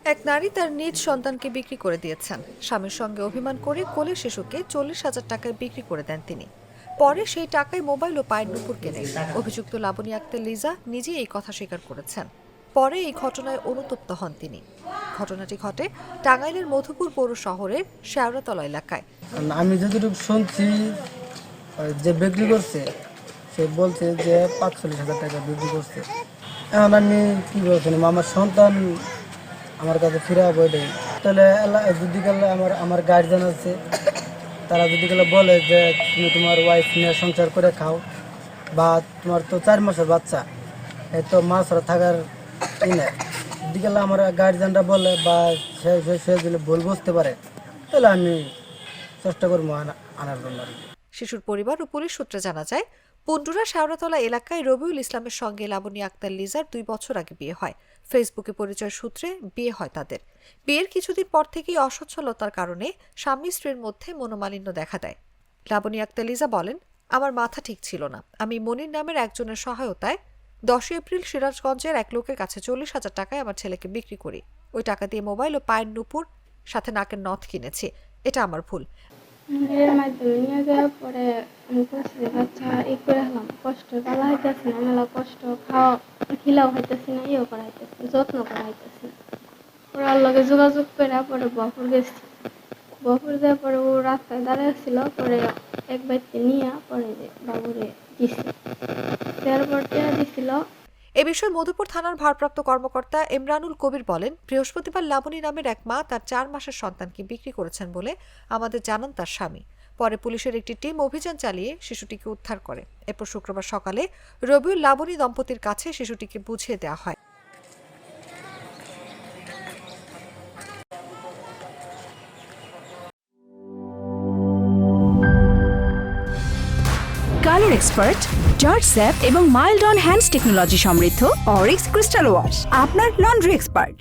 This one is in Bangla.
এক নারী তার নিজ সন্তানকে বিক্রি করে দিয়েছেন। স্বামীর সঙ্গে অভিমান করে কোলে শিশুকে 40,000 টাকায় বিক্রি করে দেন তিনি। পরে সেই টাকায় মোবাইল ও পায়ের নুপুর কেনেন। অভিযুক্ত লাবণী আক্তার লিজা নিজেই এই কথা স্বীকার করেছেন। পরে এই ঘটনায় অনুতপ্ত হন তিনি। ঘটনাটি ঘটে টাঙ্গাইলের মধুপুর পৌর শহরের শেওড়াতলা এলাকায়। আমি যতটুকু শুনছি, যে বিক্রি করছে সে বলছে যে 45,000 টাকা বিক্রি করছে। এখন আমি কি বলছি, আমার সন্তান আমার কাছে ফিরে বইটাই তাহলে যদি গেলে আমার গার্জিয়ান আছে, তারা যদি গেলে বলে যে তুমি তোমার ওয়াইফ নিয়ে সংসার করে খাও, বা তোমার তো 4 মাসের বাচ্চা, এই তো মা ছাড়া থাকার ই না, যদি গেলে আমার গার্জিয়ানরা বলে বা সে যদি ভুল বুঝতে পারে, তাহলে আমি চেষ্টা করবো আনার জন্য। শিশুর পরিবার ও পুলিশ সূত্রে জানা যায়, পুন্ডুরা শেওড়াতলা এলাকায় রবিউল ইসলামের সঙ্গে লাবণী আক্তার লিজার 2 বছর আগে বিয়ে হয়। ফেসবুকে পরিচয় সূত্রে বিয়ে হয় তাদের। বিয়ের কিছুদিন পর থেকেই অসচ্ছলতার কারণে স্বামী স্ত্রীর মধ্যে মনোমালিন্য দেখা দেয়। লাবণী আক্তার লিজা বলেন, আমার মাথা ঠিক ছিল না। আমি মনির নামের একজনের সহায়তায় 10 এপ্রিল সিরাজগঞ্জের এক লোকের কাছে 40,000 টাকায় আমার ছেলেকে বিক্রি করি। ওই টাকা দিয়ে মোবাইল ও পায়ের নুপুর সাথে নাকের নথ কিনেছি। এটা আমার ভুল। এর মাধ্যমে নিয়ে যাওয়ার পরে আমি বলছি যে বাচ্চা করে হলাম, কষ্ট পালা হইতেছি না, মেলা কষ্ট, খাওয়া খিলাও হইতেছি না, ইয়েও করা হইতেছি না, যত্ন করা হইতেছি না। ওরা লগে যোগাযোগ করে পরে বপুর গেছি। বপুর যাওয়ার পরে ও রাস্তায় দাঁড়িয়েছিল, পরে এক ব্যক্তি নিয়ে পরে যে বাবুরে দিছে, তারপর টেয়া দিছিল। এ বিষয়ে মধুপুর থানার ভারপ্রাপ্ত কর্মকর্তা ইমরানুল কবির বলেন, বৃহস্পতিবার লাবণী নামের এক মা তার 4 মাসের সন্তানকে বিক্রি করেছেন বলে আমাদের জানান তার স্বামী। পরে পুলিশের একটি টিম অভিযান চালিয়ে শিশুটিকে উদ্ধার করে। এরপর শুক্রবার সকালে রবিউল লাবণী দম্পতির কাছে শিশুটিকে বুঝিয়ে দেওয়া হয়। কালার এক্সপার্ট, জর্জ স্যাপ এবং মাইল্ড অন হ্যান্ডস টেকনোলজি সমৃদ্ধ অরিক্স ক্রিস্টাল ওয়াশ আপনার লন্ড্রি এক্সপার্ট।